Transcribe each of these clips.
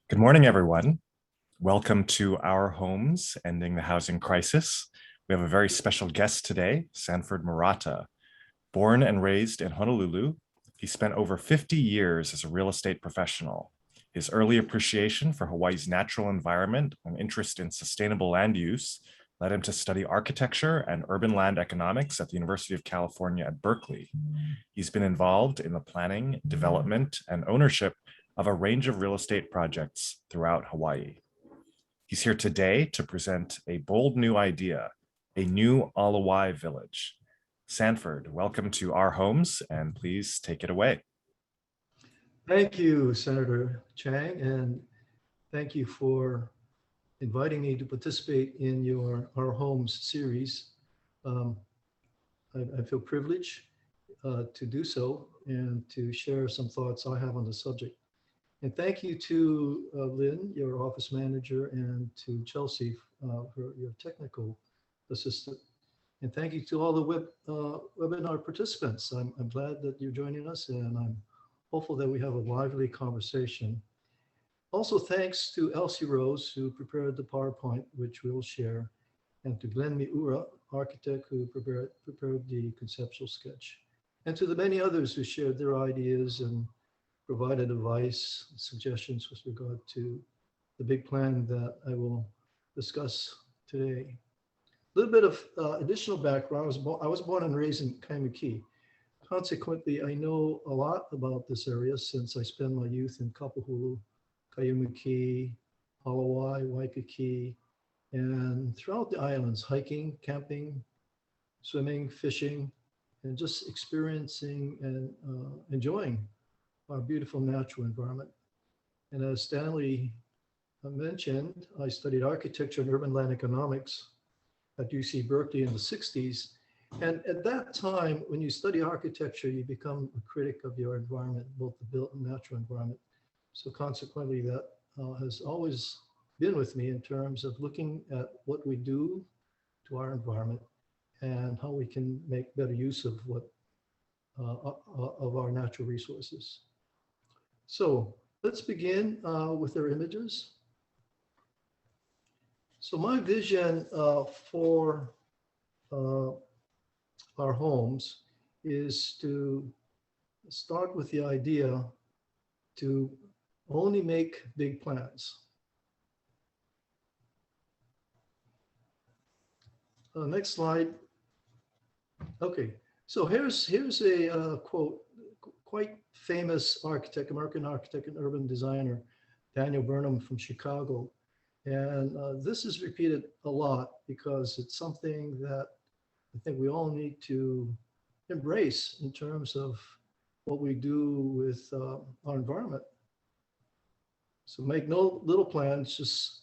Good morning, everyone. Welcome to Our Homes, Ending the Housing Crisis. We have a very special guest today, Sanford Murata. Born and raised in Honolulu, he spent over 50 years as a real estate professional. His early appreciation for Hawaii's natural environment and interest in sustainable land use led him to study architecture and urban land economics at the University of California at Berkeley. He's been involved in the planning, development, and ownership of a range of real estate projects throughout Hawaii. He's here today to present a bold new idea, a new Ala Wai Village. Sanford, welcome to Our Homes, and please take it away. Thank you, Senator Chang, and thank you for inviting me to participate in your Our Homes series. I feel privileged to do so and to share some thoughts I have on the subject. And thank you to Lynn, your office manager, and to Chelsea, for your technical assistant. And thank you to all the webinar participants. I'm glad that you're joining us, and I'm hopeful that we have a lively conversation. Also, thanks to Elsie Rose, who prepared the PowerPoint, which we'll share, and to Glenn Miura, architect, who prepared the conceptual sketch, and to the many others who shared their ideas and provided advice, suggestions with regard to the big plan that I will discuss today. A little bit of additional background. I was born and raised in Kaimuki. Consequently, I know a lot about this area since I spent my youth in Kapahulu, Kaimuki, Ala Wai, Waikiki, and throughout the islands, hiking, camping, swimming, fishing, and just experiencing and enjoying our beautiful natural environment. And as Stanley mentioned, I studied architecture and urban land economics at UC Berkeley in the 60s. And at that time, when you study architecture, you become a critic of your environment, both the built and natural environment. So consequently, that has always been with me in terms of looking at what we do to our environment and how we can make better use of of our natural resources. So let's begin with our images. So my vision for our homes is to start with the idea to only make big plans. Next slide. Okay, so here's a quote, quite famous architect, American architect and urban designer, Daniel Burnham from Chicago. And this is repeated a lot because it's something that I think we all need to embrace in terms of what we do with our environment. So make no little plans, just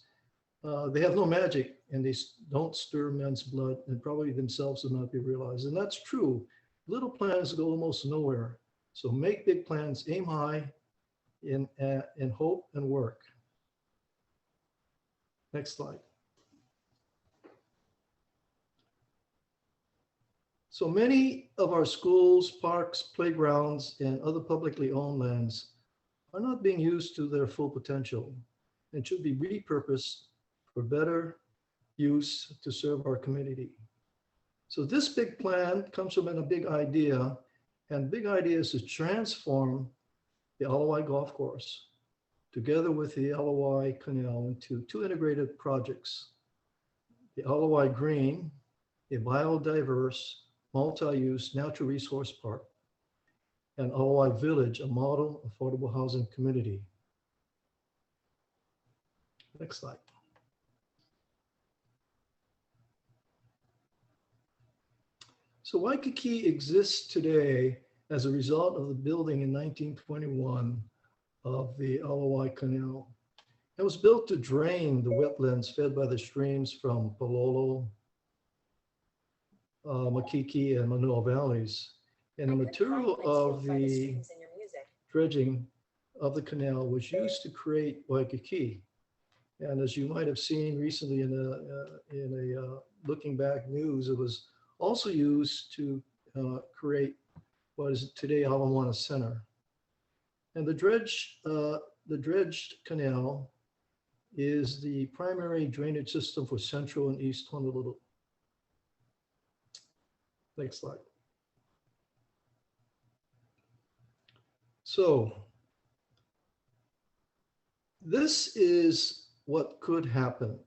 they have no magic, and they don't stir men's blood, and probably themselves will not be realized. And that's true. Little plans go almost nowhere. So make big plans, aim high, in hope and work. Next slide. So many of our schools, parks, playgrounds, and other publicly owned lands are not being used to their full potential and should be repurposed for better use to serve our community. So this big plan comes from a big idea, and big idea is to transform the Ala Wai Golf Course together with the Ala Wai Canal into two integrated projects: the Ala Wai Green, a biodiverse, multi-use natural resource park, and Ala Wai Village, a model affordable housing community. Next slide. So Waikiki exists today as a result of the building in 1921 of the Ala Wai Canal. It was built to drain the wetlands fed by the streams from Palolo, Makiki, and Manoa valleys. And the material of the dredging of the canal was used to create Waikiki. And as you might have seen recently in a looking back news, it was also used to create what is today Ala Moana Center. And the dredge the dredged canal is the primary drainage system for central and east Honolulu. Next slide. So this is what could happen.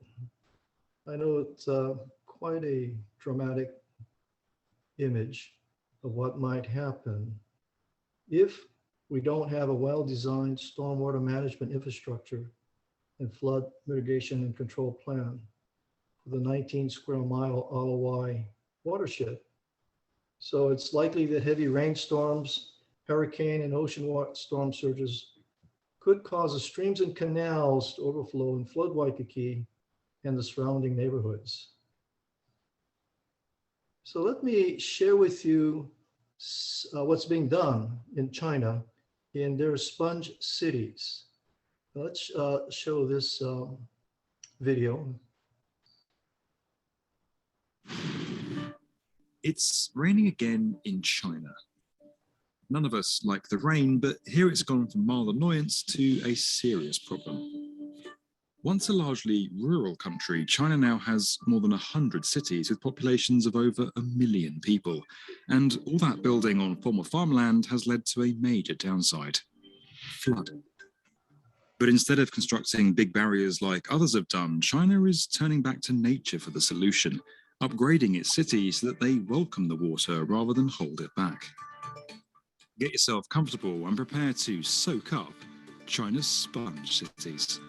I know it's quite a dramatic image of what might happen if we don't have a well-designed stormwater management infrastructure and flood mitigation and control plan for the 19 square mile Ala Wai watershed. So it's likely that heavy rainstorms, hurricane and ocean water storm surges could cause the streams and canals to overflow and flood Waikiki and the surrounding neighborhoods. So let me share with you what's being done in China in their sponge cities. Let's show this video. It's raining again in China. None of us like the rain, but here it's gone from mild annoyance to a serious problem. Once a largely rural country, China now has more than 100 cities with populations of over 1 million people. And all that building on former farmland has led to a major downside: flooding. But instead of constructing big barriers like others have done, China is turning back to nature for the solution, upgrading its cities so that they welcome the water rather than hold it back. Get yourself comfortable and prepare to soak up China's sponge cities.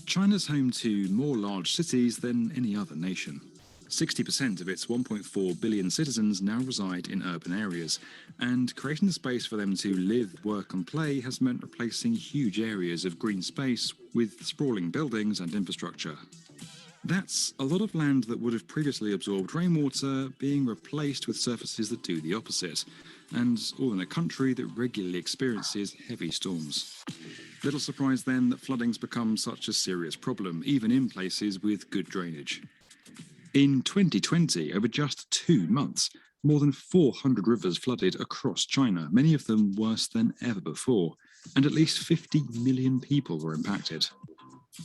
China's home to more large cities than any other nation. 60% of its 1.4 billion citizens now reside in urban areas, and creating the space for them to live, work and play has meant replacing huge areas of green space with sprawling buildings and infrastructure. That's a lot of land that would have previously absorbed rainwater being replaced with surfaces that do the opposite, and all in a country that regularly experiences heavy storms. Little surprise then that flooding's become such a serious problem, even in places with good drainage. In 2020, over just 2 months, more than 400 rivers flooded across China, many of them worse than ever before, and at least 50 million people were impacted.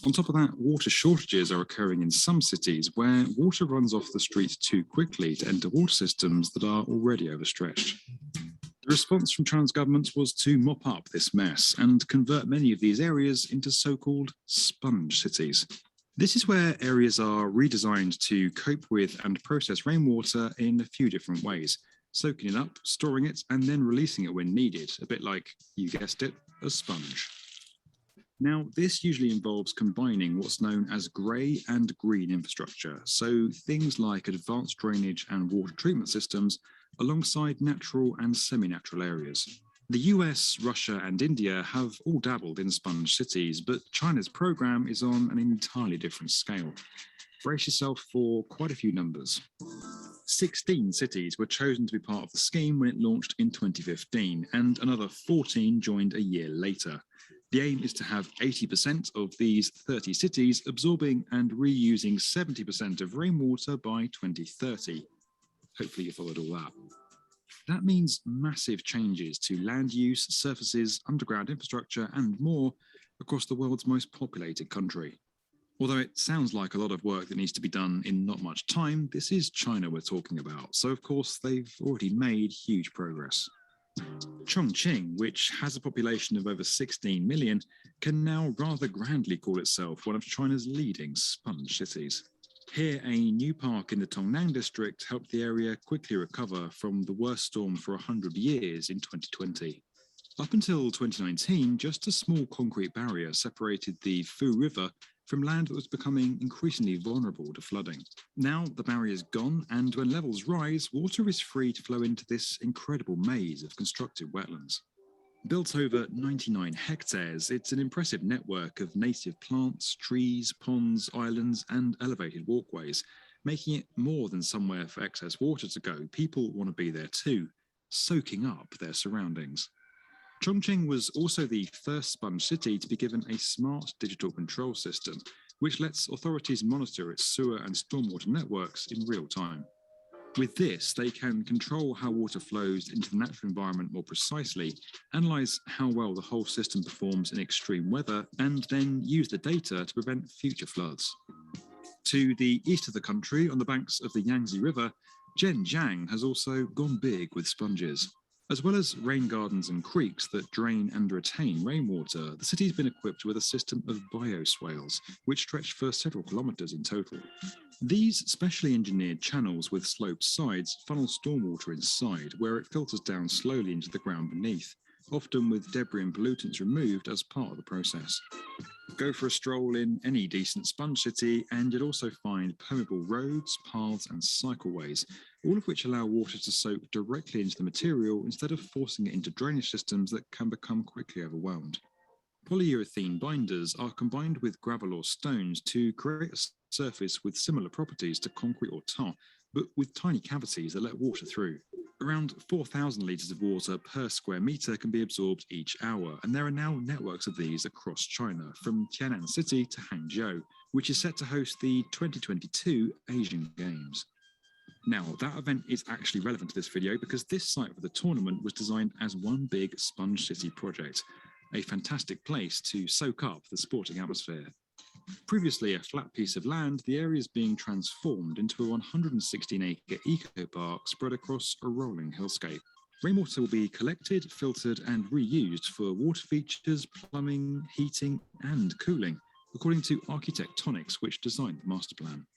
On top of that, water shortages are occurring in some cities where water runs off the streets too quickly to enter water systems that are already overstretched. The response from China's government was to mop up this mess and convert many of these areas into so-called sponge cities. This is where areas are redesigned to cope with and process rainwater in a few different ways, soaking it up, storing it, and then releasing it when needed, a bit like, you guessed it, a sponge. Now, this usually involves combining what's known as grey and green infrastructure, so things like advanced drainage and water treatment systems alongside natural and semi-natural areas. The US, Russia and India have all dabbled in sponge cities, but China's program is on an entirely different scale. Brace yourself for quite a few numbers. 16 cities were chosen to be part of the scheme when it launched in 2015, and another 14 joined a year later. The aim is to have 80% of these 30 cities absorbing and reusing 70% of rainwater by 2030. Hopefully you followed all that. That means massive changes to land use, surfaces, underground infrastructure, and more across the world's most populated country. Although it sounds like a lot of work that needs to be done in not much time, this is China we're talking about, so of course they've already made huge progress. Chongqing, which has a population of over 16 million, can now rather grandly call itself one of China's leading sponge cities. Here, a new park in the Tongnang district helped the area quickly recover from the worst storm for 100 years in 2020. Up until 2019, just a small concrete barrier separated the Fu River from land that was becoming increasingly vulnerable to flooding. Now the barrier's gone, and when levels rise, water is free to flow into this incredible maze of constructed wetlands. Built over 99 hectares, it's an impressive network of native plants, trees, ponds, islands, and elevated walkways, making it more than somewhere for excess water to go. People want to be there too, soaking up their surroundings. Chongqing was also the first sponge city to be given a smart digital control system, which lets authorities monitor its sewer and stormwater networks in real time. With this, they can control how water flows into the natural environment more precisely, analyse how well the whole system performs in extreme weather, and then use the data to prevent future floods. To the east of the country, on the banks of the Yangtze River, Zhenjiang has also gone big with sponges. As well as rain gardens and creeks that drain and retain rainwater, the city's been equipped with a system of bioswales, which stretch for several kilometres in total. These specially engineered channels with sloped sides funnel stormwater inside, where it filters down slowly into the ground beneath, often with debris and pollutants removed as part of the process. Go for a stroll in any decent sponge city and you'll also find permeable roads, paths and cycleways, all of which allow water to soak directly into the material instead of forcing it into drainage systems that can become quickly overwhelmed. Polyurethane binders are combined with gravel or stones to create a surface with similar properties to concrete or tar, but with tiny cavities that let water through. Around 4,000 litres of water per square metre can be absorbed each hour, and there are now networks of these across China, from Tian'an City to Hangzhou, which is set to host the 2022 Asian Games. Now, that event is actually relevant to this video because this site for the tournament was designed as one big Sponge City project, a fantastic place to soak up the sporting atmosphere. Previously a flat piece of land, the area is being transformed into a 116-acre eco-park spread across a rolling hillscape. Rainwater will be collected, filtered and reused for water features, plumbing, heating and cooling, according to Architectonics, which designed the master plan.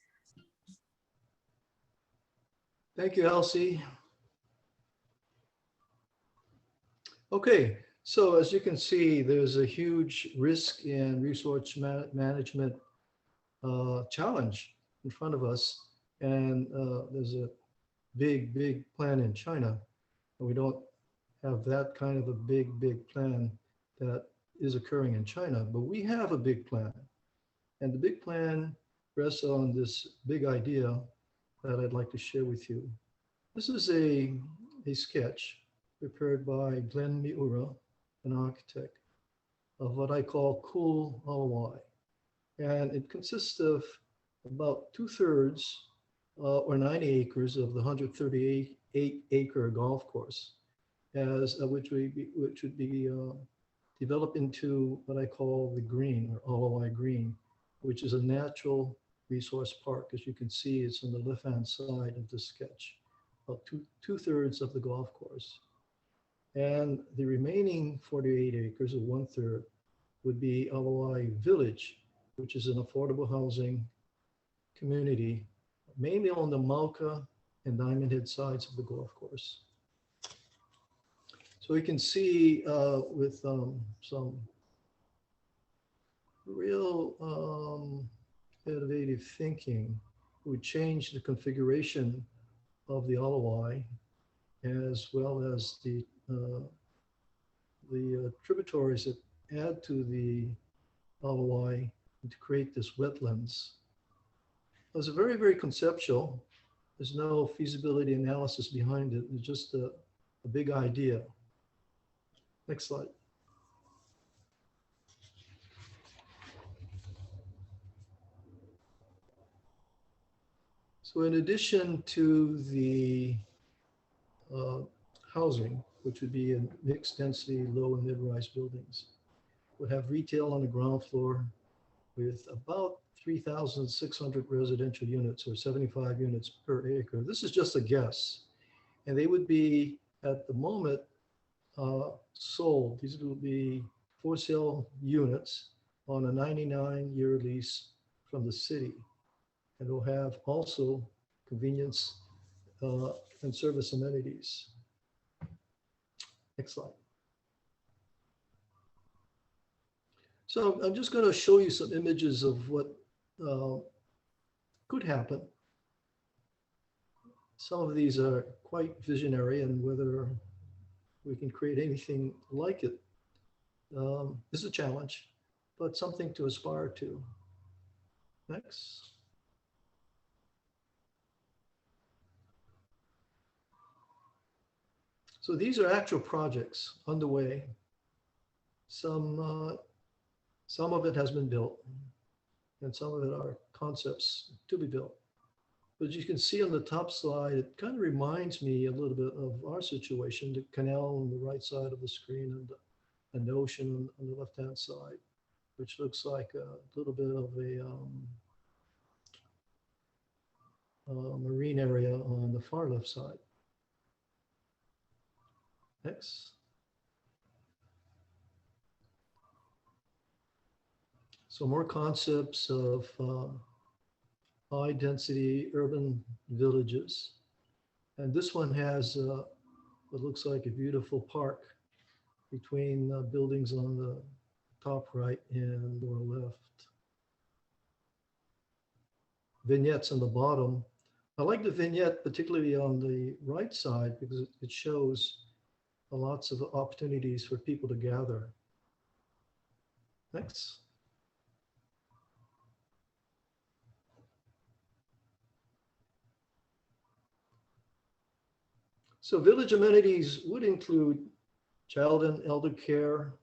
Thank you, Elsie. Okay, so as you can see, there's a huge risk and resource management challenge in front of us. And there's a big plan in China. And we don't have that kind of a big plan that is occurring in China, but we have a big plan. And the big plan rests on this big idea that I'd like to share with you. This is a sketch prepared by Glenn Miura, an architect, of what I call cool Ala Wai. And it consists of about 2/3 or 90 acres of the 138-acre golf course, which would be developed into what I call the green, or Ala Wai Green, which is a natural resource park. As you can see, it's on the left-hand side of the sketch, about 2/3 of the golf course. And the remaining 48 acres, or 1/3, would be Ala Wai Village, which is an affordable housing community, mainly on the Mauka and Diamond Head sides of the golf course. So we can see with some real innovative thinking, we change the configuration of the Ala Wai, as well as the tributaries that add to the Ala Wai to create this wetlands. It was very conceptual. There's no feasibility analysis behind it. It's just a big idea. Next slide. So in addition to the housing, which would be in mixed density, low and mid-rise buildings, would have retail on the ground floor with about 3,600 residential units, or 75 units per acre. This is just a guess. And they would be, at the moment, sold. These will be for sale units on a 99-year lease from the city. And will have also convenience and service amenities. Next slide. So I'm just going to show you some images of what could happen. Some of these are quite visionary, and whether we can create anything like it is a challenge, but something to aspire to. Next. So these are actual projects underway. Some of it has been built, and some of it are concepts to be built. But as you can see on the top slide, it kind of reminds me a little bit of our situation, the canal on the right side of the screen and an ocean on the left-hand side, which looks like a little bit of a marine area on the far left side. Next. So more concepts of high density urban villages. And this one has what looks like a beautiful park between buildings on the top right and lower left. Vignettes on the bottom. I like the vignette, particularly on the right side, because it shows lots of opportunities for people to gather. Next. So village amenities would include child and elder care,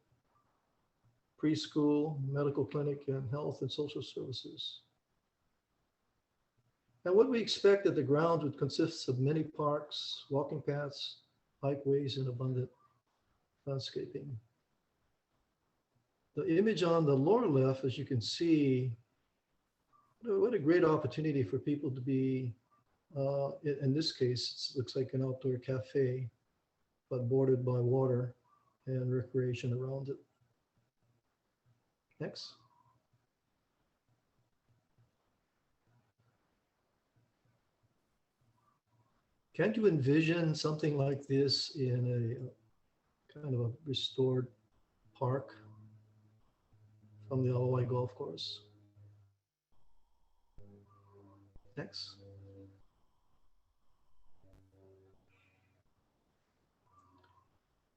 preschool, medical clinic, and health and social services. And what we expect that the grounds would consist of many parks, walking paths, bikeways, and abundant landscaping. The image on the lower left, as you can see, what a great opportunity for people to be, in this case, it looks like an outdoor cafe, but bordered by water and recreation around it. Next. Can't you envision something like this in a kind of a restored park from the Ala Wai Golf Course? Next.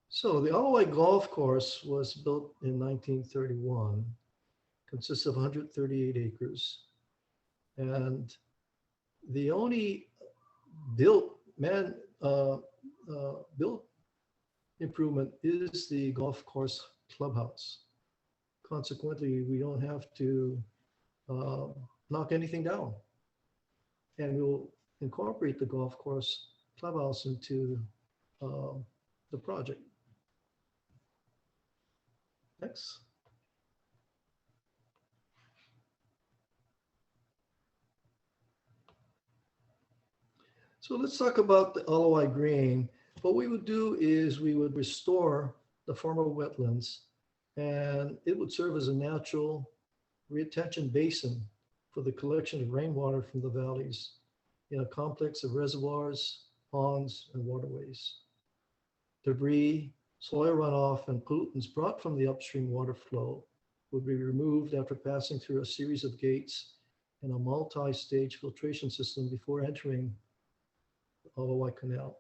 So the Ala Wai Golf Course was built in 1931, consists of 138 acres. And the only built improvement is the golf course clubhouse. Consequently, we don't have to knock anything down. And we'll incorporate the golf course clubhouse into the project. Next. So let's talk about the Ala Wai Green. What we would do is we would restore the former wetlands, and it would serve as a natural retention basin for the collection of rainwater from the valleys in a complex of reservoirs, ponds, and waterways. Debris, soil runoff, and pollutants brought from the upstream water flow would be removed after passing through a series of gates and a multi-stage filtration system before entering the Ala Wai Canal.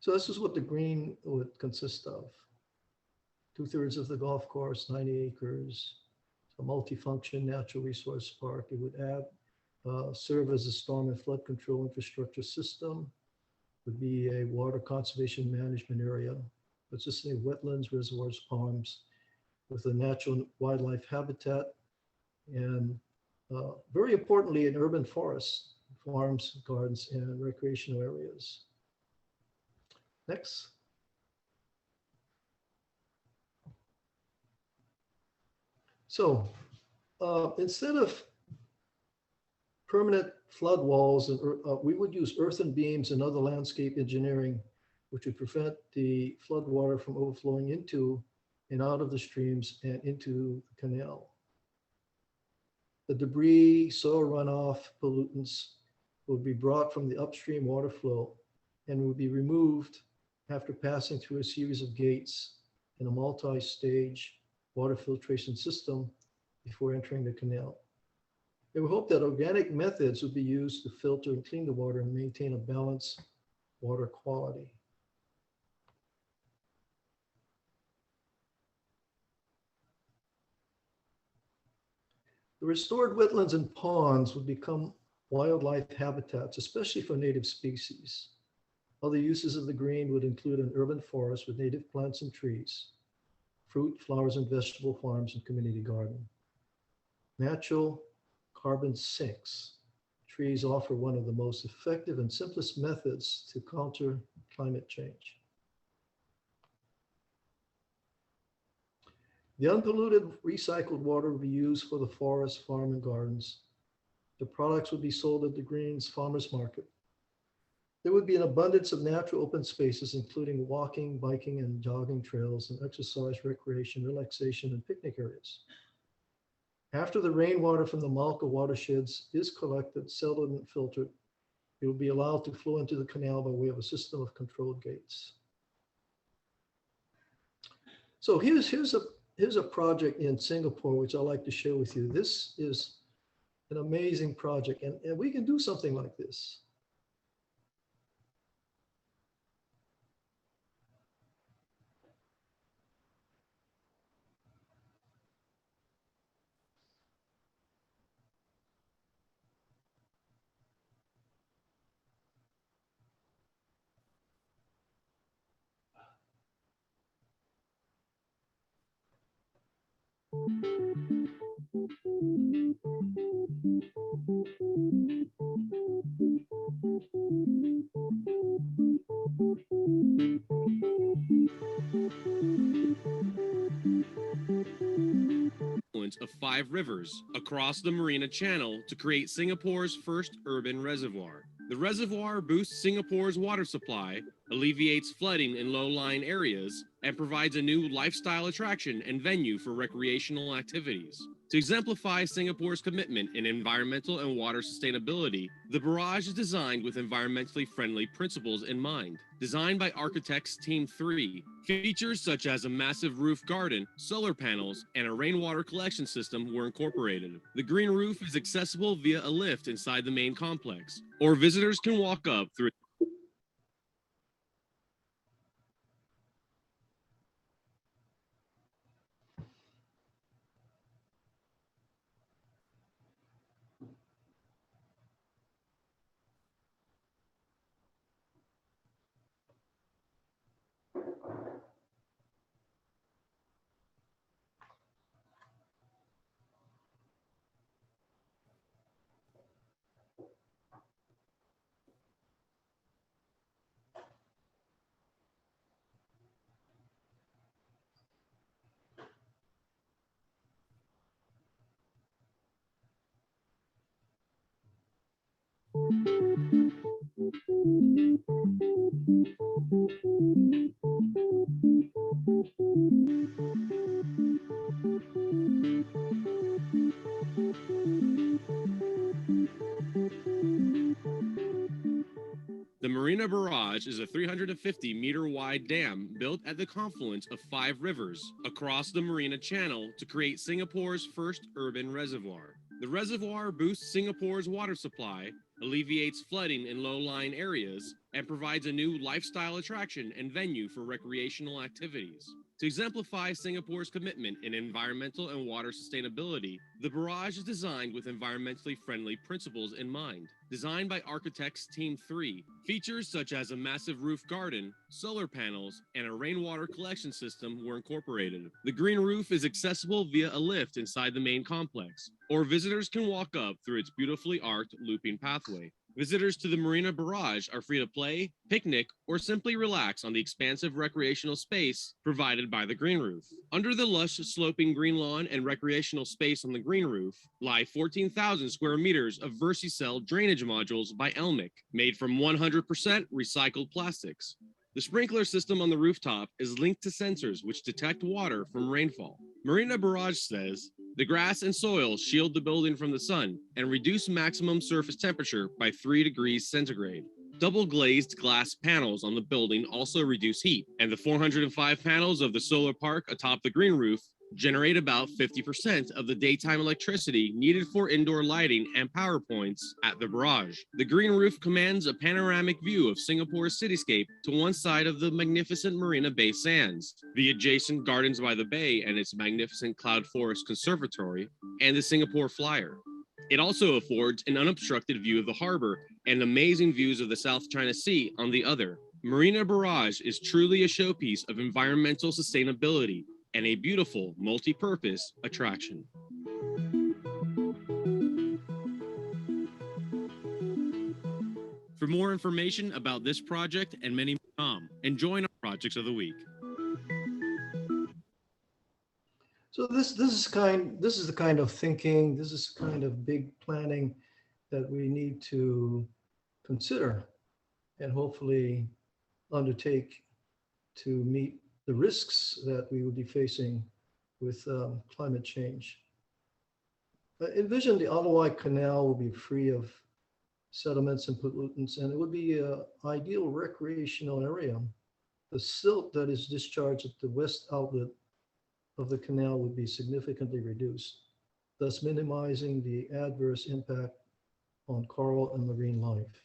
So this is what the green would consist of. 2/3 of the golf course, 90 acres, a multifunction natural resource park. It would serve as a storm and flood control infrastructure system, would be a water conservation management area, consisting of wetlands, reservoirs, ponds, with a natural wildlife habitat, and very importantly, an urban forest, farms, gardens, and recreational areas. Next. So instead of permanent flood walls, and we would use earthen beams and other landscape engineering, which would prevent the flood water from overflowing into and out of the streams and into the canal. The debris, soil runoff, pollutants would be brought from the upstream water flow and would be removed after passing through a series of gates in a multi-stage water filtration system before entering the canal. And we hope that organic methods would be used to filter and clean the water and maintain a balanced water quality. The restored wetlands and ponds would become wildlife habitats, especially for native species. Other uses of the green would include an urban forest with native plants and trees, fruit, flowers, and vegetable farms, and community garden. Natural carbon sinks. Trees offer one of the most effective and simplest methods to counter climate change. The unpolluted recycled water will be used for the forest, farm, and gardens. The products would be sold at the Greens Farmers Market. There would be an abundance of natural open spaces, including walking, biking, and jogging trails, and exercise, recreation, relaxation, and picnic areas. After the rainwater from the Malka watersheds is collected, settled, and filtered, it will be allowed to flow into the canal by way of a system of controlled gates. So here's a project in Singapore, which I'd like to share with you. This is an amazing project, and we can do something like this. Of 5 rivers across the Marina Channel to create Singapore's first urban reservoir. The reservoir boosts Singapore's water supply, alleviates flooding in low-lying areas, and provides a new lifestyle attraction and venue for recreational activities. To exemplify Singapore's commitment in environmental and water sustainability, the barrage is designed with environmentally friendly principles in mind. Designed by architects Team 3, features such as a massive roof garden, solar panels, and a rainwater collection system were incorporated. The green roof is accessible via a lift inside the main complex, or visitors can walk up through The Marina Barrage is a 350-meter wide dam built at the confluence of 5 rivers across the Marina Channel to create Singapore's first urban reservoir. The reservoir boosts Singapore's water supply, alleviates flooding in low-lying areas, and provides a new lifestyle attraction and venue for recreational activities. To exemplify Singapore's commitment in environmental and water sustainability, the barrage is designed with environmentally friendly principles in mind. Designed by architects Team 3, features such as a massive roof garden, solar panels, and a rainwater collection system were incorporated. The green roof is accessible via a lift inside the main complex, or visitors can walk up through its beautifully arced looping pathway. Visitors to the Marina Barrage are free to play, picnic, or simply relax on the expansive recreational space provided by the green roof. Under the lush sloping green lawn and recreational space on the green roof lie 14,000 square meters of Verticel drainage modules by Elmic, made from 100% recycled plastics. The sprinkler system on the rooftop is linked to sensors which detect water from rainfall. Marina Barrage says, the grass and soil shield the building from the sun and reduce maximum surface temperature by 3 degrees centigrade. Double glazed glass panels on the building also reduce heat, and the 405 panels of the solar park atop the green roof generate about 50% of the daytime electricity needed for indoor lighting and power points at the barrage. The green roof commands a panoramic view of Singapore's cityscape to one side of the magnificent Marina Bay Sands, the adjacent Gardens by the Bay and its magnificent Cloud Forest Conservatory, and the Singapore Flyer. It also affords an unobstructed view of the harbor and amazing views of the South China Sea on the other. Marina Barrage is truly a showpiece of environmental sustainability and a beautiful multi-purpose attraction. more information about this project and many more, and join our projects of the week. So this is the kind of thinking, this is the kind of big planning that we need to consider and hopefully undertake to meet the risks that we will be facing with climate change. Envision the Ala Wai Canal will be free of sediments and pollutants, and it would be an ideal recreational area. The silt that is discharged at the west outlet of the canal would be significantly reduced, thus minimizing the adverse impact on coral and marine life.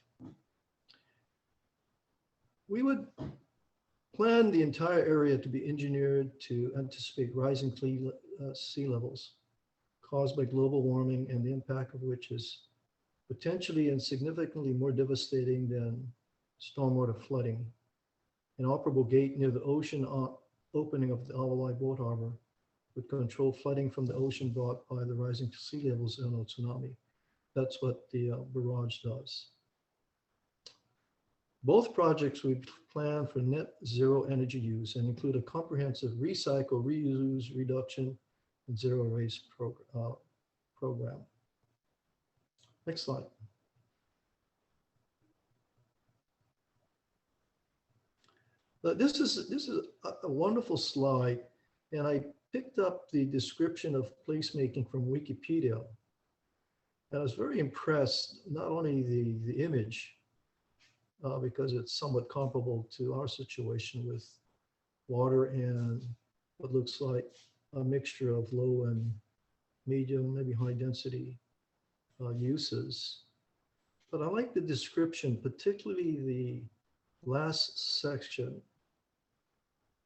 We would plan the entire area to be engineered to anticipate rising sea levels caused by global warming, and the impact of which is potentially and significantly more devastating than stormwater flooding. An operable gate near the ocean opening of the Ala Wai Boat Harbor would control flooding from the ocean brought by the rising sea levels and a tsunami. That's what the barrage does. Both projects we plan for net zero energy use and include a comprehensive recycle, reuse, reduction, and zero waste program. Next slide. This is a wonderful slide, and I picked up the description of placemaking from Wikipedia. And I was very impressed, not only the image, because it's somewhat comparable to our situation with water and what looks like a mixture of low and medium, maybe high density uses. But I like the description, particularly the last section,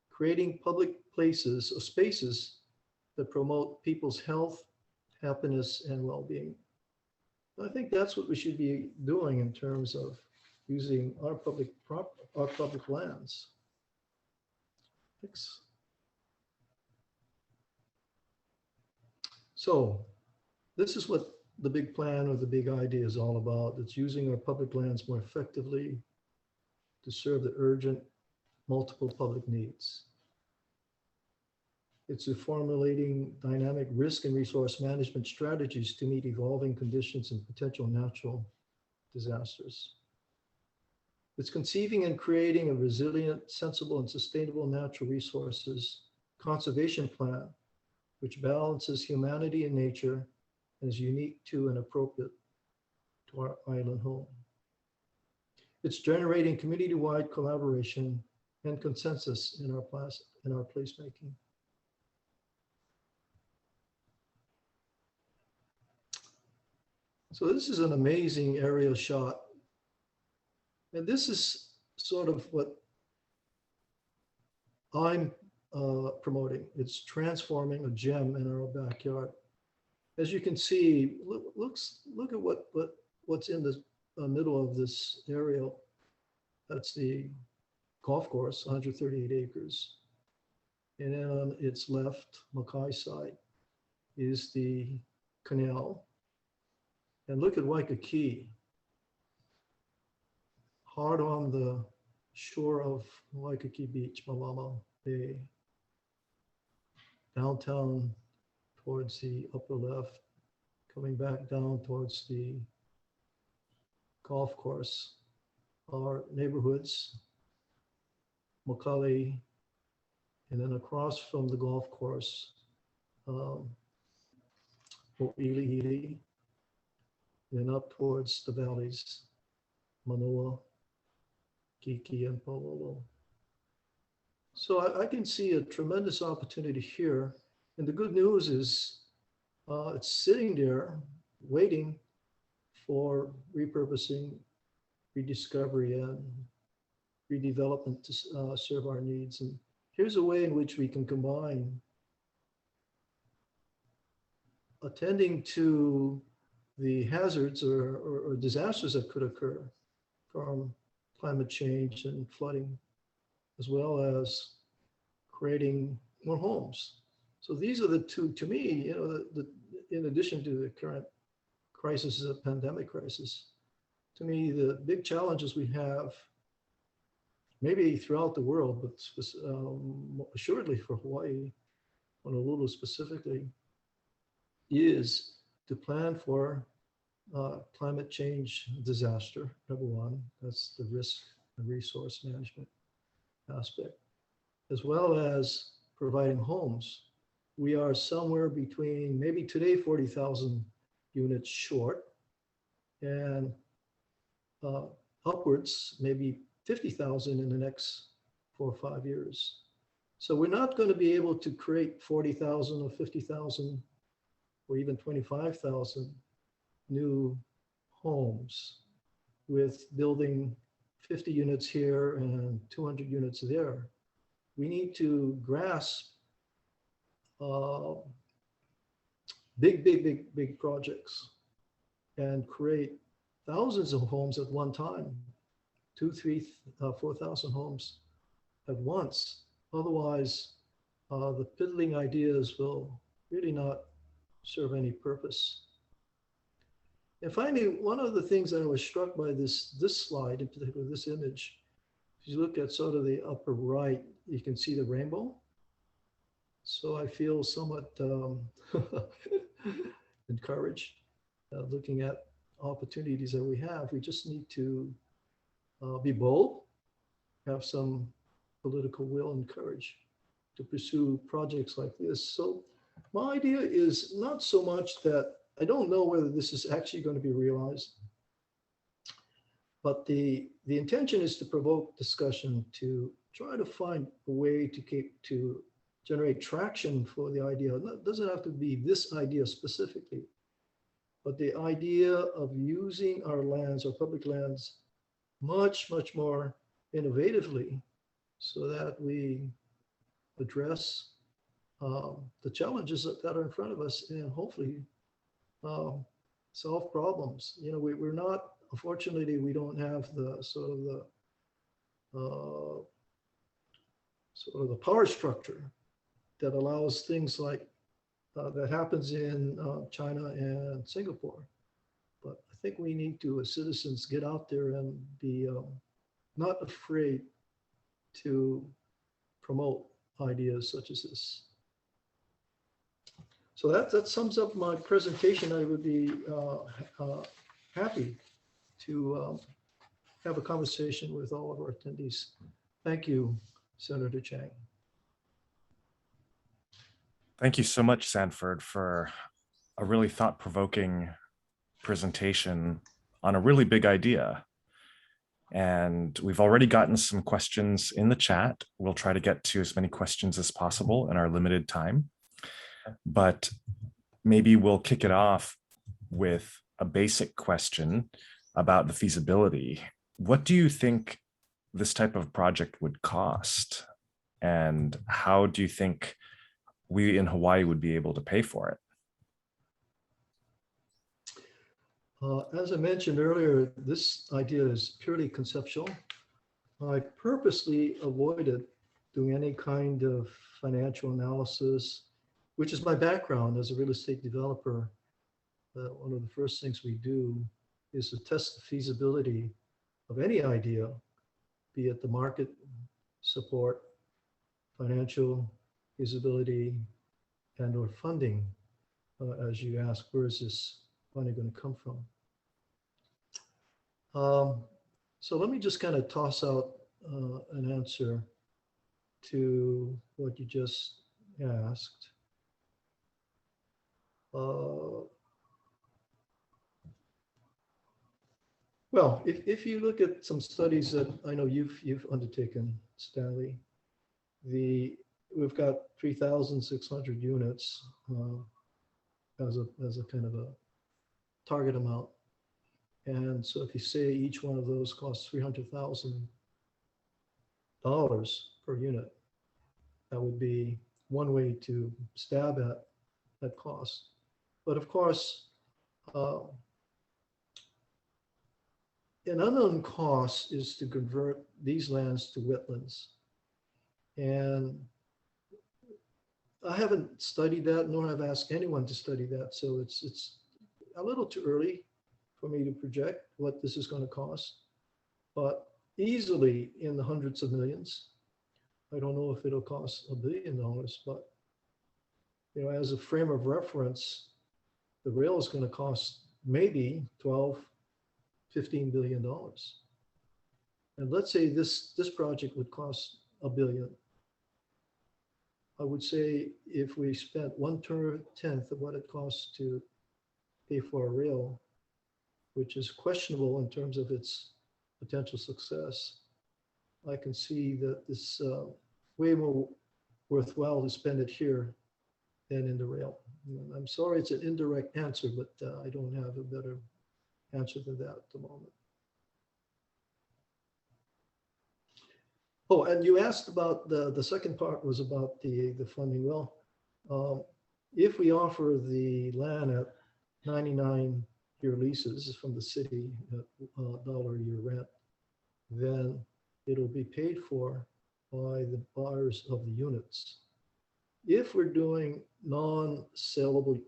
creating public places or spaces that promote people's health, happiness, and well-being. I think that's what we should be doing in terms of using our public lands. Thanks. So this is what the big plan or the big idea is all about. It's using our public lands more effectively to serve the urgent multiple public needs. It's formulating dynamic risk and resource management strategies to meet evolving conditions and potential natural disasters. It's conceiving and creating a resilient, sensible, and sustainable natural resources conservation plan, which balances humanity and nature and is unique to and appropriate to our island home. It's generating community-wide collaboration and consensus in our placemaking. So this is an amazing aerial shot. And this is sort of what I'm promoting. It's transforming a gem in our backyard. As you can see, look at what's in the middle of this aerial. That's the golf course, 138 acres. And then on its left, Mackay side, is the canal. And look at Waikiki, hard on the shore of Waikiki Beach, Malama Bay. Downtown towards the upper left, coming back down towards the golf course. Our neighborhoods, Makali, and then across from the golf course, Ho'ilihili, and up towards the valleys, Manoa, Kiki, and Palolo. So I can see a tremendous opportunity here. And the good news is it's sitting there waiting for repurposing, rediscovery, and redevelopment to serve our needs. And here's a way in which we can combine attending to the hazards or disasters that could occur from climate change and flooding, as well as creating more homes. So these are the two, to me, in addition to the current crisis, the pandemic crisis, to me, the big challenges we have, maybe throughout the world, but assuredly for Hawaii, Honolulu specifically, is to plan for climate change disaster, number one. That's the risk and resource management aspect, as well as providing homes. We are somewhere between maybe today 40,000 units short and upwards, maybe 50,000 in the next 4 or 5 years. So we're not going to be able to create 40,000 or 50,000 or even 25,000 new homes with building 50 units here and 200 units there. We need to grasp big projects and create thousands of homes at one time, 2, 3, 4,000 homes at once. Otherwise, the piddling ideas will really not serve any purpose. And finally, one of the things that I was struck by this slide, in particular this image, if you look at sort of the upper right, you can see the rainbow. So I feel somewhat encouraged looking at opportunities that we have. We just need to be bold, have some political will and courage to pursue projects like this. So my idea is not so much that I don't know whether this is actually going to be realized, but the intention is to provoke discussion, to try to find a way to generate traction for the idea. It doesn't have to be this idea specifically, but the idea of using our lands, our public lands, much more innovatively so that we address the challenges that are in front of us and hopefully solve problems. You know, we're not, unfortunately, we don't have the sort of the power structure that allows things like that happens in China and Singapore. But I think we need to, as citizens, get out there and be not afraid to promote ideas such as this. So that sums up my presentation. I would be happy to have a conversation with all of our attendees. Thank you, Senator Chang. Thank you so much, Sanford, for a really thought-provoking presentation on a really big idea. And we've already gotten some questions in the chat. We'll try to get to as many questions as possible in our limited time. But maybe we'll kick it off with a basic question about the feasibility. What do you think this type of project would cost? And how do you think we in Hawaii would be able to pay for it? As I mentioned earlier, this idea is purely conceptual. I purposely avoided doing any kind of financial analysis, which is my background as a real estate developer. One of the first things we do is to test the feasibility of any idea, be it the market support, financial feasibility, and or funding. As you ask, where is this money going to come from? So let me just kind of toss out an answer to what you just asked. Well, if you look at some studies that I know you've undertaken, Stanley, we've got 3,600 units as a kind of a target amount. And so if you say each one of those costs $300,000 per unit, that would be one way to stab at that cost. But of course, an unknown cost is to convert these lands to wetlands. And I haven't studied that, nor have asked anyone to study that. So it's a little too early for me to project what this is going to cost, but easily in the hundreds of millions. I don't know if it'll cost $1 billion, but as a frame of reference, the rail is going to cost maybe 12, $15 billion. And let's say this project would cost $1 billion. I would say if we spent 1/10 of what it costs to pay for a rail, which is questionable in terms of its potential success, I can see that this way more worthwhile to spend it here than in the rail. I'm sorry it's an indirect answer, but I don't have a better answer than that at the moment. Oh, and you asked about the second part was about the funding. Well, if we offer the land at 99-year leases from the city at $1 a year rent, then it'll be paid for by the buyers of the units. If we're doing non-sale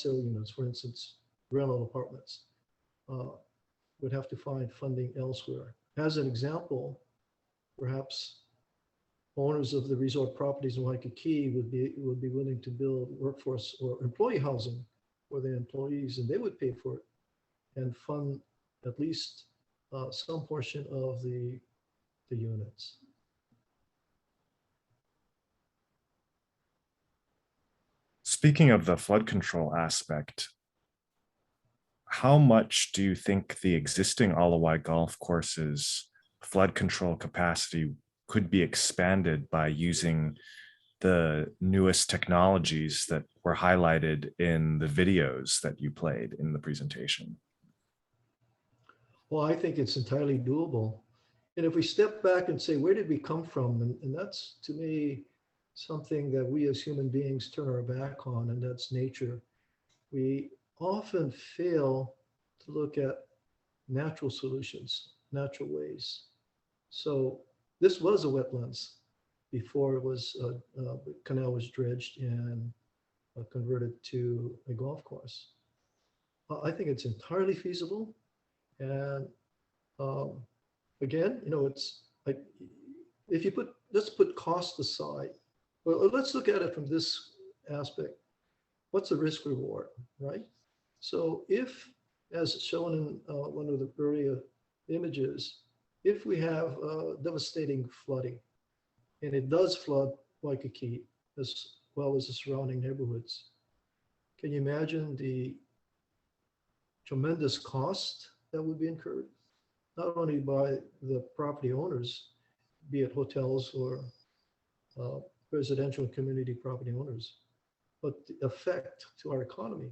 units, for instance, rental apartments, we'd have to find funding elsewhere. As an example, perhaps owners of the resort properties in Waikiki would be willing to build workforce or employee housing for their employees, and they would pay for it and fund at least some portion of the units. Speaking of the flood control aspect, how much do you think the existing Ala Wai Golf Course's flood control capacity could be expanded by using the newest technologies that were highlighted in the videos that you played in the presentation? Well, I think it's entirely doable. And if we step back and say, where did we come from? And that's, to me, something that we as human beings turn our back on, and that's nature. We often fail to look at natural solutions, natural ways. So this was a wetlands before it was the canal was dredged and converted to a golf course. I think it's entirely feasible. And again, it's like, if you let's put cost aside. Well, let's look at it from this aspect. What's the risk reward, right? So if, as shown in one of the earlier images, if we have devastating flooding, and it does flood Waikiki as well as the surrounding neighborhoods, can you imagine the tremendous cost that would be incurred, not only by the property owners, be it hotels or residential and community property owners, but the effect to our economy?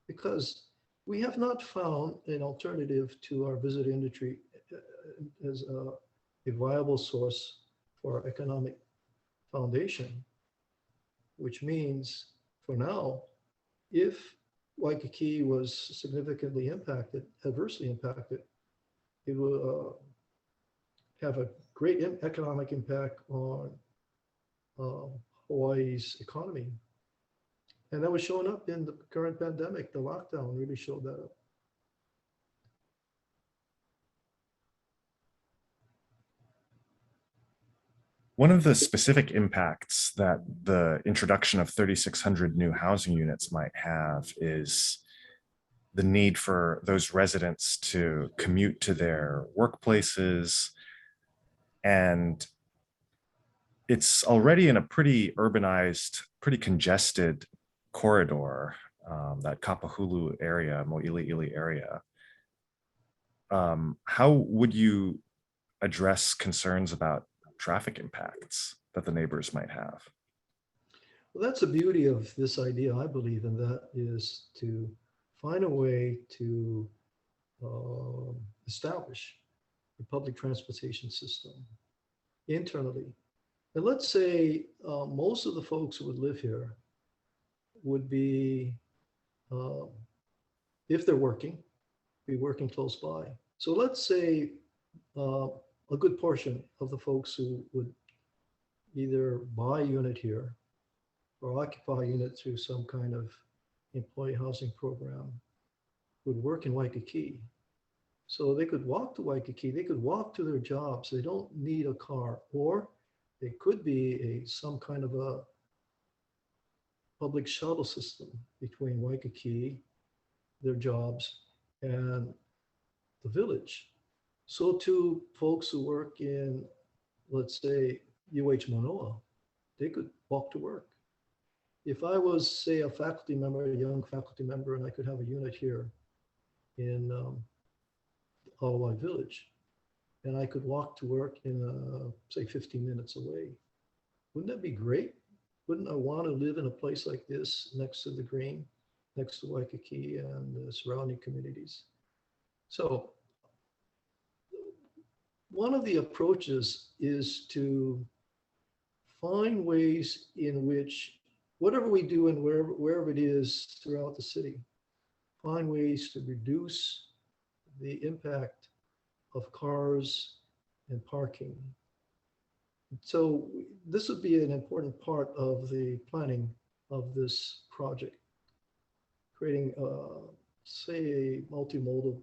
Because we have not found an alternative to our visitor industry as a viable source for our economic foundation, which means for now, if Waikiki was significantly impacted, adversely impacted, it will have a great economic impact on Hawaii's economy. And that was showing up in the current pandemic. The lockdown really showed that up. One of the specific impacts that the introduction of 3,600 new housing units might have is the need for those residents to commute to their workplaces. And it's already in a pretty urbanized, pretty congested corridor, that Kapahulu area, Mo'iliili area. How would you address concerns about traffic impacts that the neighbors might have? Well, that's the beauty of this idea, I believe, and that is to find a way to establish a public transportation system internally. And let's say most of the folks who would live here would be, if they're working, be working close by. So let's say a good portion of the folks who would either buy a unit here or occupy a unit through some kind of employee housing program would work in Waikiki. So they could walk to Waikiki, they could walk to their jobs. They don't need a car, or they could be some kind of a public shuttle system between Waikiki, their jobs, and the village. So too, folks who work in, let's say, Manoa, they could walk to work. If I was, say, a faculty member, a young faculty member, and I could have a unit here in Ala Wai Village, and I could walk to work in, say, 15 minutes away, wouldn't that be great? Wouldn't I want to live in a place like this next to the Green, next to Waikiki and the surrounding communities? So one of the approaches is to find ways in which whatever we do and wherever it is throughout the city, find ways to reduce the impact of cars and parking. So this would be an important part of the planning of this project, creating, say, a multimodal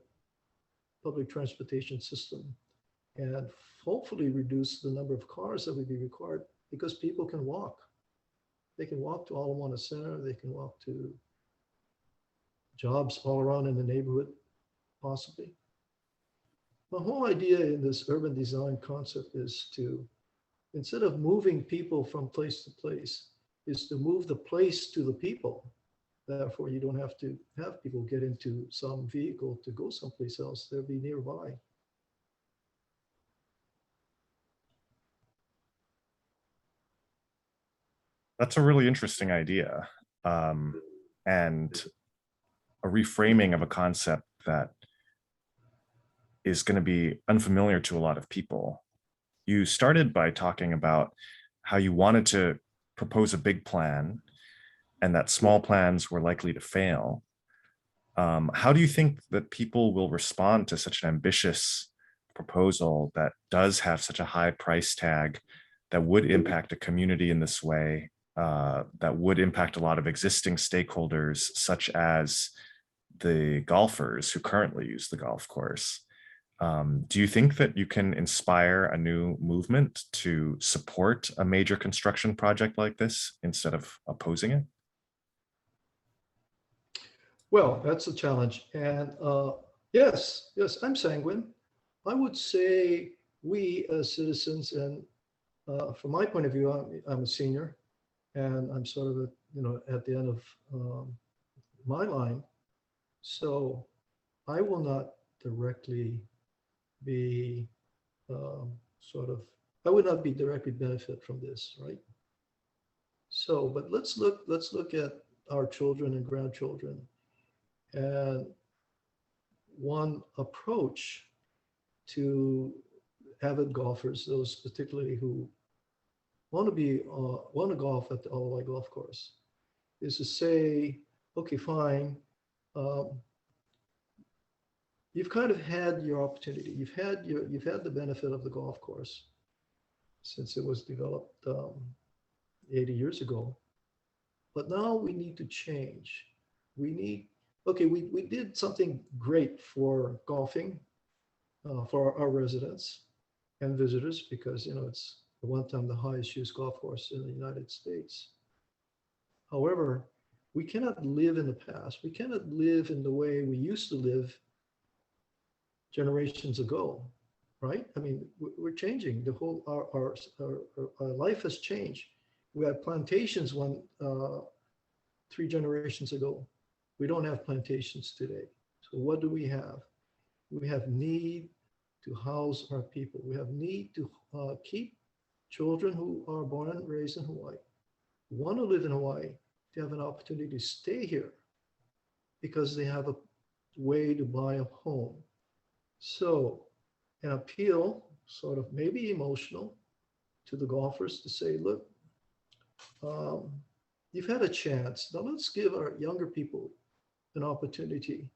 public transportation system, and hopefully reduce the number of cars that would be required, because people can walk. They can walk to Ala Moana Center, they can walk to jobs all around in the neighborhood, possibly. The whole idea in this urban design concept is to, instead of moving people from place to place, is to move the place to the people. Therefore, you don't have to have people get into some vehicle to go someplace else. They'll be nearby. That's a really interesting idea, and a reframing of a concept that is going to be unfamiliar to a lot of people. You started by talking about how you wanted to propose a big plan and that small plans were likely to fail. How do you think that people will respond to such an ambitious proposal that does have such a high price tag, that would impact a community in this way, that would impact a lot of existing stakeholders, such as the golfers who currently use the golf course? Do you think that you can inspire a new movement to support a major construction project like this instead of opposing it? Well, that's a challenge. And yes, I'm sanguine. I would say we as citizens, and from my point of view, I'm a senior, and I'm sort of at the end of my line. So I will not directly be I would not be directly benefit from this, right? So, but let's look at our children and grandchildren. And one approach to avid golfers, those particularly who want to golf at the Ala Wai Golf Course, is to say, okay, fine. You've kind of had your opportunity. You've had the benefit of the golf course since it was developed 80 years ago. But now we need to change. We did something great for golfing, for our residents and visitors, because it's at one time the highest used golf course in the United States. However, we cannot live in the past. We cannot live in the way we used to live generations ago, right? I mean, we're changing. The whole our life has changed. We had plantations 3 generations ago. We don't have plantations today. So what do we have? We have need to house our people. We have need to keep children who are born and raised in Hawaii, who want to live in Hawaii, to have an opportunity to stay here because they have a way to buy a home. So an appeal, sort of maybe emotional, to the golfers to say, look, you've had a chance. Now let's give our younger people an opportunity.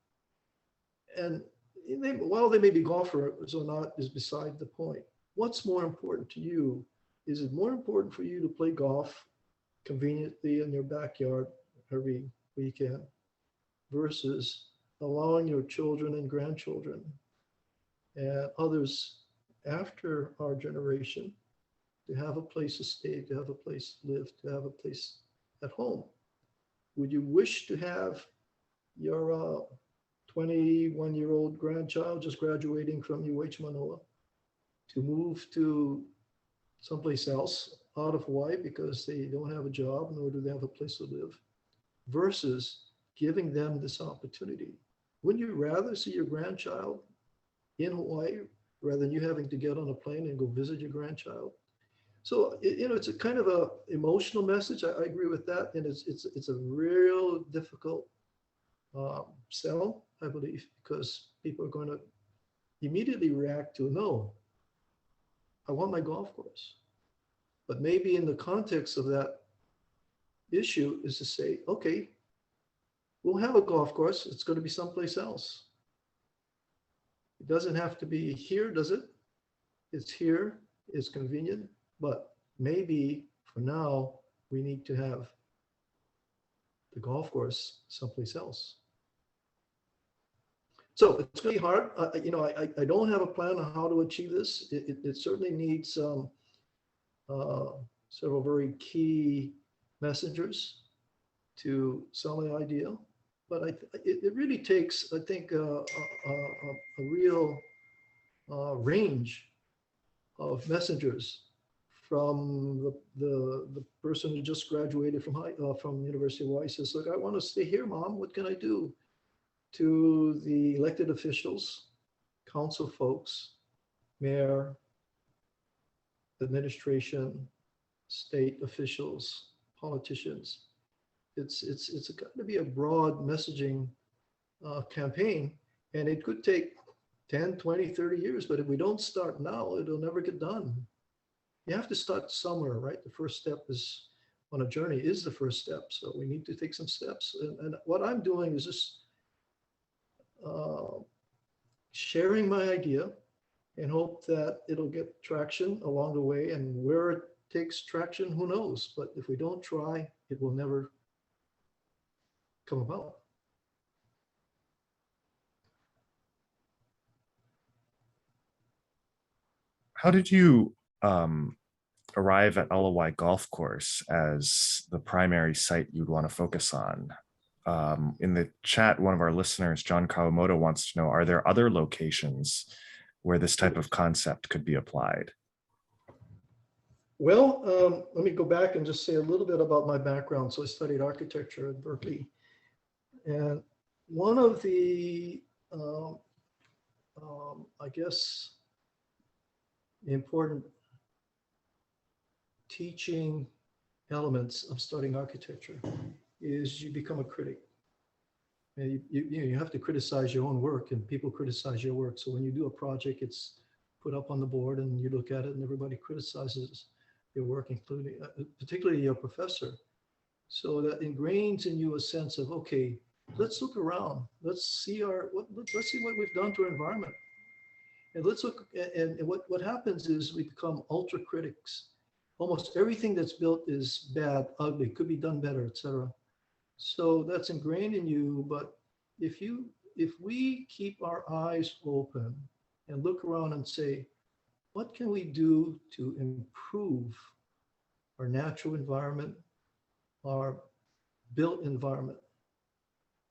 And while they may be golfers or not is beside the point. What's more important to you? Is it more important for you to play golf conveniently in your backyard every weekend versus allowing your children and grandchildren and others after our generation to have a place to stay, to have a place to live, to have a place at home. Would you wish to have your 21-year-old grandchild just graduating from UH Manoa to move to someplace else out of Hawaii because they don't have a job nor do they have a place to live, versus giving them this opportunity? Wouldn't you rather see your grandchild in Hawaii rather than you having to get on a plane and go visit your grandchild? So, it's a kind of a emotional message. I agree with that. And it's a real difficult sell, I believe, because people are going to immediately react to, no, I want my golf course. But maybe in the context of that issue is to say, okay, we'll have a golf course. It's going to be someplace else. It doesn't have to be here, does it? It's here, it's convenient, but maybe for now, we need to have the golf course someplace else. So it's going to be hard. I don't have a plan on how to achieve this. It certainly needs several very key messengers to sell the idea. But it really takes, I think, a real range of messengers, from the person who just graduated from University of Hawaii, says, look, I want to stay here, Mom. What can I do? To the elected officials, council folks, mayor, administration, state officials, politicians. It's got to be a broad messaging campaign, and it could take 10, 20, 30 years, but if we don't start now, it'll never get done. You have to start somewhere, right? The first step is on a journey is the first step. So we need to take some steps. And what I'm doing is just sharing my idea and hope that it'll get traction along the way. And where it takes traction, who knows? But if we don't try, it will never come about. How did you arrive at Ala Wai Golf Course as the primary site you'd want to focus on? In the chat, one of our listeners, John Kawamoto, wants to know, are there other locations where this type of concept could be applied? Well, let me go back and just say a little bit about my background. So I studied architecture at Berkeley. And one of the, I guess, important teaching elements of studying architecture is you become a critic. And you have to criticize your own work, and people criticize your work. So when you do a project, it's put up on the board and you look at it and everybody criticizes your work, including particularly your professor. So that ingrains in you a sense of, okay, let's look around. Let's see let's see what we've done to our environment. And let's look, and what happens is we become ultra critics. Almost everything that's built is bad, ugly, could be done better, etc. So that's ingrained in you. But if we keep our eyes open and look around and say, what can we do to improve our natural environment, our built environment,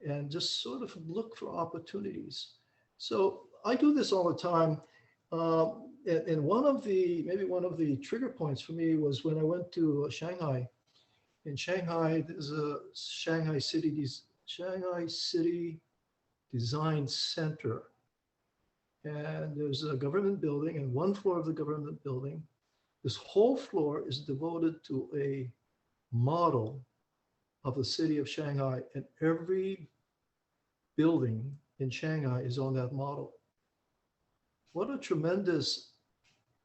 and just sort of look for opportunities. So I do this all the time. And maybe one of the trigger points for me was when I went to Shanghai. In Shanghai, there's a Shanghai City Design Center. And there's a government building, and one floor of the government building, this whole floor is devoted to a model of the city of Shanghai, and every building in Shanghai is on that model. What a tremendous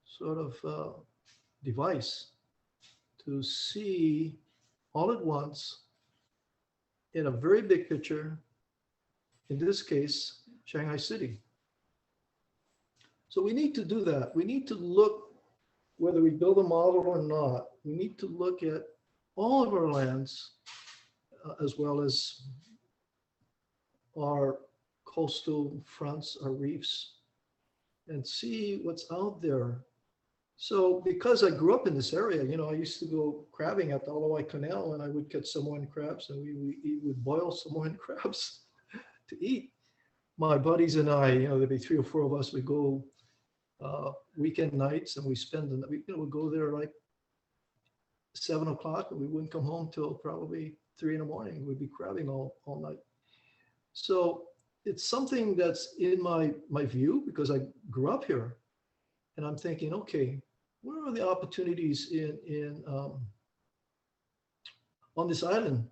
sort of device to see all at once in a very big picture, in this case, Shanghai City. So we need to do that. We need to look, whether we build a model or not, we need to look at all of our lands as well as our coastal fronts, our reefs, and see what's out there. So because I grew up in this area, you know, I used to go crabbing at the Ala Wai Canal, and I would catch Samoan crabs, and we would boil Samoan crabs to eat. My buddies and I, you know, there'd be 3 or 4 of us. We go weekend nights, and we spend the night. We, you know, we'd go there like 7 o'clock, and we wouldn't come home till probably 3 in the morning. We'd be crabbing all night. So it's something that's in my view because I grew up here, and I'm thinking, okay, where are the opportunities on this island?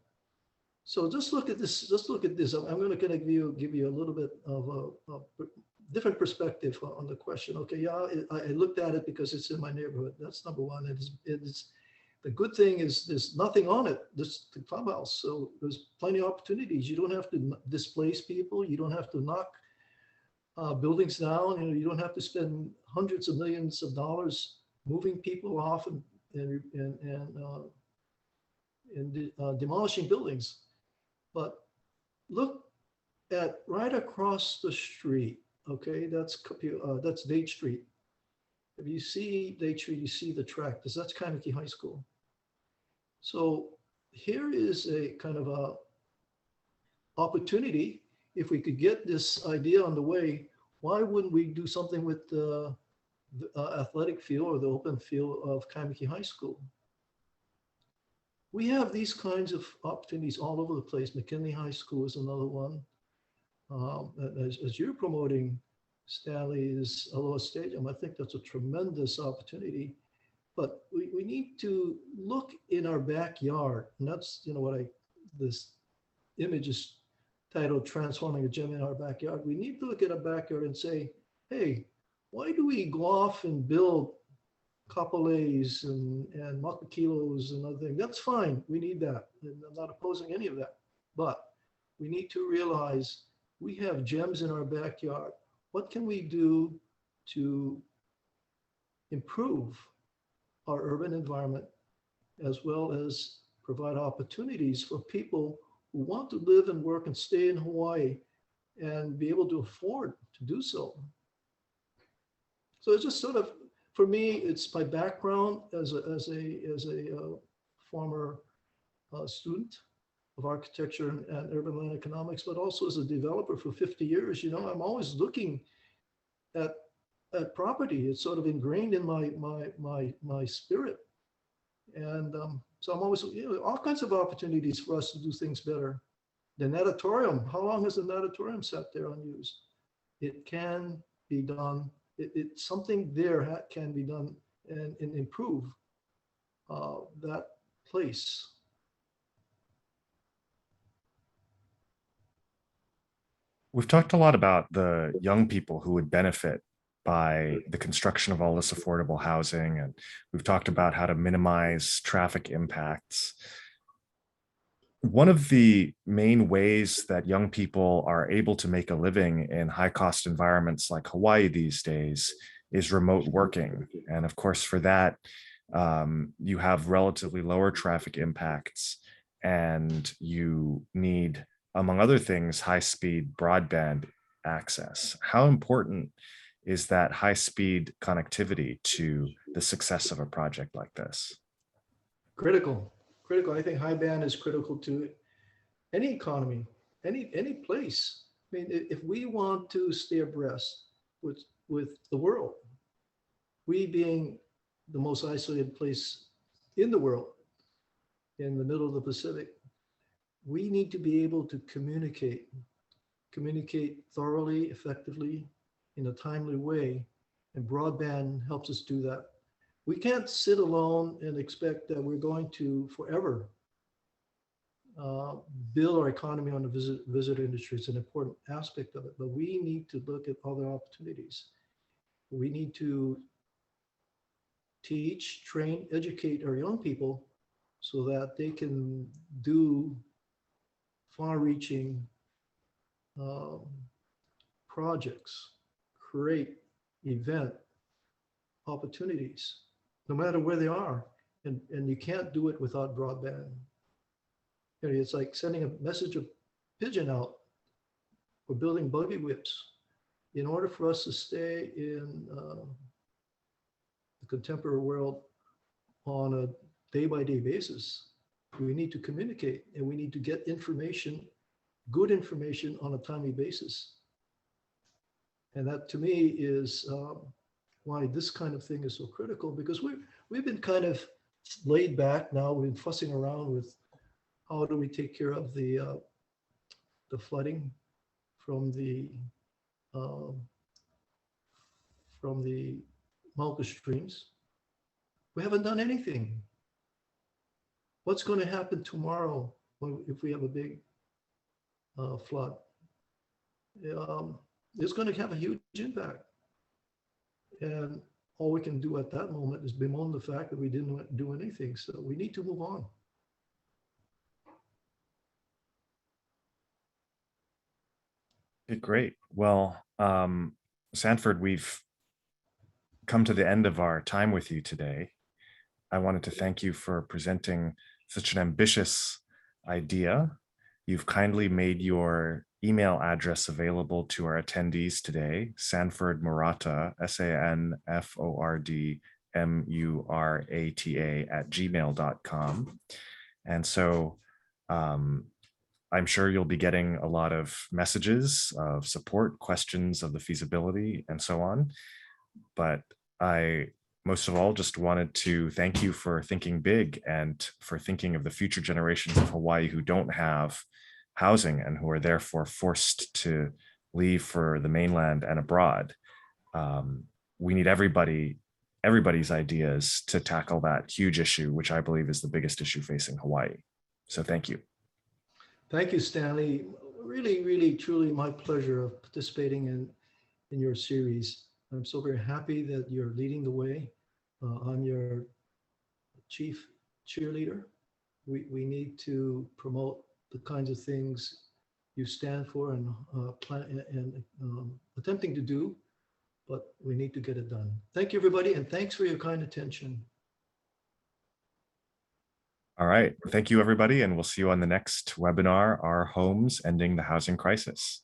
So just look at this. Just look at this. I'm going to kind of give you a little bit of a different perspective on the question. Okay, yeah, I looked at it because it's in my neighborhood. That's number one. It's the good thing is there's nothing on it. This the clubhouse. So there's plenty of opportunities. You don't have to displace people. You don't have to knock buildings down. You know, you don't have to spend hundreds of millions of dollars moving people off and demolishing buildings. But look at right across the street. Okay, that's Date Street. If you see Date Street, you see the track. That's Kaimiki High School. So here is a kind of a opportunity. If we could get this idea on the way, why wouldn't we do something with the athletic field or the open field of Kaimiki High School? We have these kinds of opportunities all over the place. McKinley High School is another one. As you're promoting, Stanley, is Aloha Stadium. I think that's a tremendous opportunity. But we need to look in our backyard. And that's, you know, what this image is titled Transforming a Gym in Our Backyard. We need to look at our backyard and say, hey, why do we go off and build kapoles and makakilos and other things? That's fine. We need that. And I'm not opposing any of that. But we need to realize we have gems in our backyard. What can we do to improve our urban environment as well as provide opportunities for people who want to live and work and stay in Hawaii and be able to afford to do so? So it's just sort of, for me, it's my background as a former student of architecture and urban land economics, but also as a developer for 50 years. You know, I'm always looking at property. It's sort of ingrained in my spirit, and so I'm always, you know, all kinds of opportunities for us to do things better. The natatorium. How long has the natatorium sat there unused? It can be done. It's something there can be done and improve that place. We've talked a lot about the young people who would benefit by the construction of all this affordable housing, and we've talked about how to minimize traffic impacts. One of the main ways that young people are able to make a living in high-cost environments like Hawaii these days is remote working. And of course, for that, you have relatively lower traffic impacts, and you need, among other things, high-speed broadband access. How important is that high-speed connectivity to the success of a project like this? Critical. I think high band is critical to any economy, any place. I mean, if we want to stay abreast with the world, we being the most isolated place in the world, in the middle of the Pacific, we need to be able to communicate thoroughly, effectively, in a timely way, and broadband helps us do that. We can't sit alone and expect that we're going to forever build our economy on the visitor industry. It's an important aspect of it, but we need to look at other opportunities. We need to teach, train, educate our young people so that they can do far-reaching projects, create event opportunities, no matter where they are. And you can't do it without broadband. You know, it's like sending a message of pigeon out. We're building buggy whips. In order for us to stay in the contemporary world on a day-by-day basis, we need to communicate and we need to get information, good information on a timely basis. And that to me is why this kind of thing is so critical, because we've been kind of laid back now. We've been fussing around with how do we take care of the flooding from the mountain streams. We haven't done anything. What's going to happen tomorrow if we have a big flood? It's going to have a huge impact. And all we can do at that moment is bemoan the fact that we didn't do anything. So we need to move on. Great. Well, Sanford, we've come to the end of our time with you today. I wanted to thank you for presenting such an ambitious idea. You've kindly made your email address available to our attendees today, Sanford Murata, SANFORD MURATA @gmail.com. And so I'm sure you'll be getting a lot of messages of support, questions of the feasibility, and so on. But I, most of all, just wanted to thank you for thinking big and for thinking of the future generations of Hawaii who don't have housing and who are therefore forced to leave for the mainland and abroad. We need everybody's ideas to tackle that huge issue, which I believe is the biggest issue facing Hawaii. So thank you. Thank you, Stanley. Really, really, truly my pleasure of participating in your series. I'm so very happy that you're leading the way. I'm your chief cheerleader. We need to promote the kinds of things you stand for and plan and attempting to do, but we need to get it done. Thank you, everybody, and thanks for your kind attention. All right. Thank you, everybody. And we'll see you on the next webinar, Our Homes Ending the Housing Crisis.